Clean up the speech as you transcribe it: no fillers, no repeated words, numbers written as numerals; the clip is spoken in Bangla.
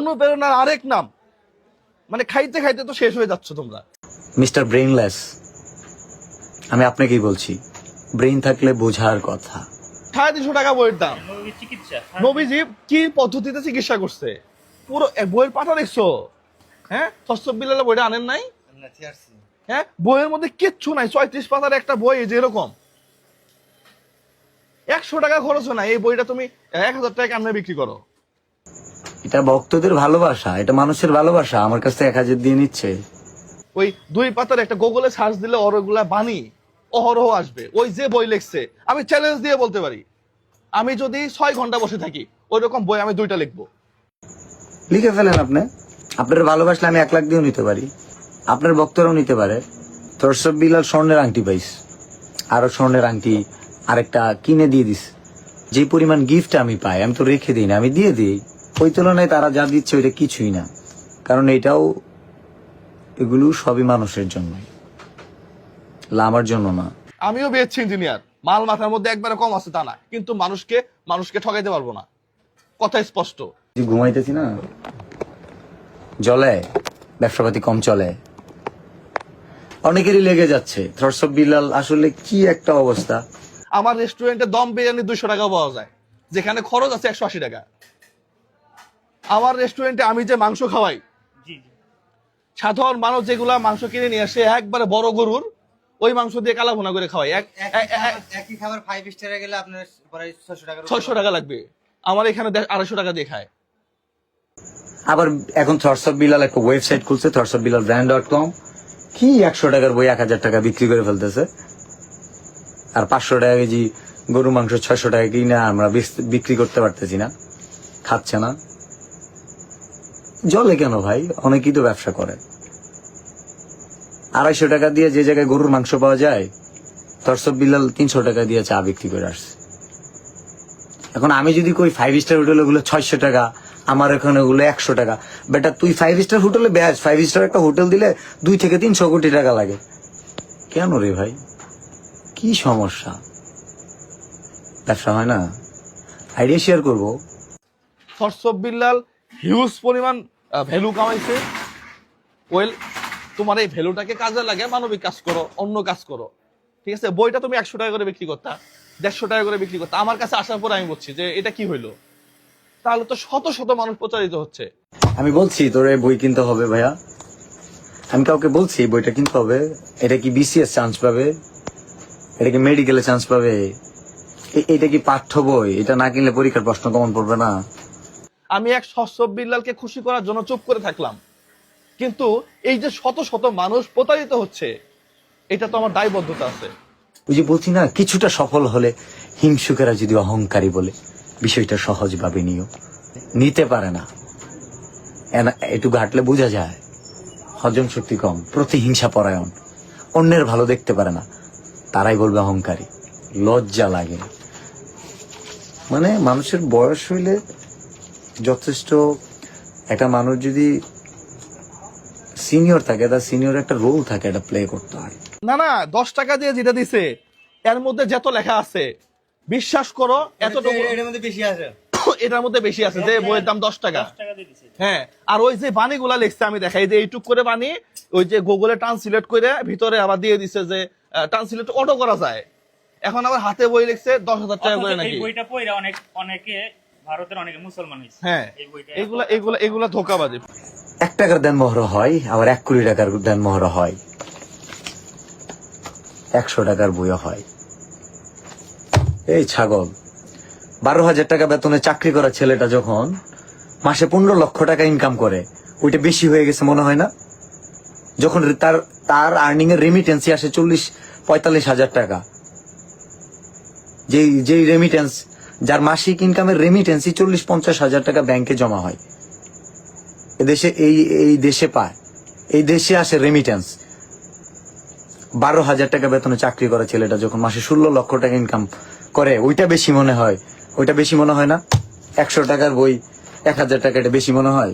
অনুপ্রেরণার আরেক নাম। মানে খাইতে খাইতে তো শেষ হয়ে যাচ্ছ তোমরা। মিস্টার ব্রেইনলেস, আমি আপনাকেই বলছি, ব্রেইন থাকলে বোঝার কথা। 350 টাকা বইয়ের দাম। নবীজি কি পদ্ধতিতে চিকিৎসা করছে পুরো বইয়ের পাতা দেখছো? হ্যাঁ, থসব বিলালে বইটা আনেন নাই? হ্যাঁ, বইয়ের মধ্যে কিচ্ছু নাই, 34 পাতার একটা বই যে এরকম। 100 টাকা খরচ হয় না, এই বইটা তুমি 1000 টাকা কেমনে বিক্রি করো? এটা ভক্তদের ভালোবাসা, এটা মানুষের ভালোবাসা। আমার কাছে 1000 দিয়ে নিচ্ছে। ওই 2 পাতার একটা গুগলে সার্চ দিলে ওরগুলা বাণী অহরহ আসবে। ওই যে বই লিখছে, আমি চ্যালেঞ্জ দিয়ে বলতে পারি, আমি যদি 6 ঘন্টা বসে থাকি ওই রকম বই আমি 2টা লিখবো। লিখে ফেলেন আপনি। আপনার ভালোবাসলে আমি 1 লাখ দিয়েও নিতে পারি, আপনার ভক্তরাও নিতে পারে। থরসব বিলাল স্বর্ণের আংটি পাইস, আরো স্বর্ণের আংটি আরেকটা কিনে দিয়ে দিস। যে পরিমাণ গিফট আমি পাই আমি তো রেখে দিই না, আমি দিয়ে দিই। ওই তুলনায় তারা যা দিচ্ছে ওইটা কিছুই না, কারণ এগুলো সবই মানুষের জন্য, আমার জন্য না। আমিও বিএসসি ইঞ্জিনিয়ার, মাল মাথার মধ্যে একবারে কম আছে তা না, কিন্তু মানুষকে ঠকাইতে পারবো না, কথা স্পষ্ট। ঘুমাইতেছি না, জলে ব্যবসাপাতি কম চলে, অনেকেরই লেগে যাচ্ছে। থরসব বিলাল আসলে কি একটা অবস্থা। আমার রেস্টুরেন্টে দম বিরিয়ানি 200 টাকা পাওয়া যায়, যেখানে খরচ আছে 180 টাকা। আমার রেস্টুরেন্টে আমি যে মাংস খাওয়াই, সাধারণ মানুষ যেগুলা মাংস কিনে নিয়ে আসে একবারে বড় গরুর, ওই মাংস দিয়ে কালা ভুনা করে খাওয়াই। একই খাবার 5 স্টারে গেলে আপনার প্রায় 600 টাকা লাগবে, আমার এখানে 250 টাকা দিয়ে খায়। আবার এখন থরসব বিলাল একটা ওয়েবসাইট খুলছে, thorsabbilalbrand.com, কি 100 টাকার বই 1000 টাকা বিক্রি করে ফেলতেছে। আর 500 টাকা কেজি গরু মাংস 600 টাকা কিনা আমরা বিক্রি করতে পারতেছি না, খাচ্ছে না। জলে কেন ভাই? অনেকেই তো ব্যবসা করে। 250 টাকা দিয়ে যে জায়গায় গরুর মাংস পাওয়া যায়, থরসব বিলাল 300 টাকা দিয়ে চা বিক্রি করে আসছে। এখন আমি যদি কই 5 স্টার হোটেল ওগুলো 600 টাকা, আমার এখানে ওগুলো 100 টাকা, বেটা তুই 5 স্টার হোটেলে ব্যাস, 5 স্টার একটা হোটেল দিলে 2 থেকে 300 কোটি টাকা লাগে। কেন রে ভাই, কি সমস্যা? ব্যবসা হয় না? আইডিয়া শেয়ার করবো। থরসব বিল্লাল হিউজ পরিমাণ ভ্যালু কামাইছে। ওয়েল, তোমার এই ভ্যালুটাকে কাজে লাগে মানবিক কাজ করো, অন্য কাজ করো, ঠিক আছে? বইটা তুমি 100 টাকা করে বিক্রি করতা, 150 টাকা করে বিক্রি করতা। আমার কাছে আসার পর আমি বলছি যে এটা কি হইলো, তাহলে তো শত শত মানুষ প্রচারিত হচ্ছে। আমি বলছি তোরে বই কিনতে হবে ভাইয়া, আমি কাউকে বলছি বইটা কিনতে হবে। এটা কি বিসিএস চান্স পাবে? এটা কি মেডিকেলে চান্স পাবে? এটা কি পাঠ্য বই? এটা না কিনলে পরীক্ষার প্রশ্ন কমন পড়বে না। আমি এক থরসব বিল্লালকে খুশি করার জন্য চুপ করে থাকলাম, কিন্তু এই যে শত শত মানুষ প্রতারিত হচ্ছে, এটা তো আমার দায়বদ্ধতা আছে। ওই যে বলছি না, কিছুটা সফল হলে হিংসুকেরা যদি অহংকারী বলে বিষয়টা সহজভাবে নিতে পারে না। একটু ঘাটলে বোঝা যায় হজম শক্তি কম, প্রতিহিংসা পরায়ণ, অন্যের ভালো দেখতে পারে না, তারাই বলবে অহংকারী। লজ্জা লাগে। মানে মানুষের বয়স হইলে যথেষ্ট, একটা মানুষ যদি সিনিয়র থাকে, তার সিনিয়র একটা রোল থাকে, এটা প্লে করতে হয়। না না, 10 টাকা দিয়ে যেটা দিছে এর মধ্যে যত লেখা আছে, বিশ্বাস করো এতটুকু এর মধ্যে বেশি আছে, এটার মধ্যে বেশি আছে। যে বইয়ের দাম 10 টাকা, হ্যাঁ। আর ওই যে বাণীগুলা লিখছে আমি দেখাই, যে এইটুক করে বাণী ওই যে গুগলে ট্রান্সলেট করে ভিতরে আবার দিয়ে দিছে যে ট্রান্সলেট অটো করা যায়। এখন আবার হাতে বই লিখছে 10,000 টাকা করে নাকি। এই বইটা পড়া অনেকে ভারতের অনেকে মুসলমান হইছে। হ্যাঁ, এগুলা ধোঁকাবাজি। 1 টাকার দেন মোহর হয়, আবার 1 কোটি টাকার দেন মোহর হয়, 100 টাকার বইও হয়। এই ছাগল, 12,000 টাকা বেতনে চাকরি করা ছেলেটা যখন মাসে 15 লক্ষ টাকা ইনকাম করে, ওইটা বেশি হয়ে গেছে মনে হয় না? যখন তার আর্নিং এর রেমিটেন্সই আসে 40-45 হাজার টাকা, যেই রেমিটেন্স, যার মাসিক ইনকামের রেমিটেন্সই 40-50 হাজার টাকা ব্যাংকে জমা হয়, এদেশে এই দেশে পায়, এই দেশে আসে রেমিটেন্স। 12,000 টাকা বেতনে চাকরি করা ছেলেটা যখন মাসে 16 লক্ষ টাকা ইনকাম করে, ওইটা বেশি মনে হয়? ওইটা বেশি মনে হয় না? 100 টাকার বই 1,000 টাকা, এটা বেশি মনে হয়?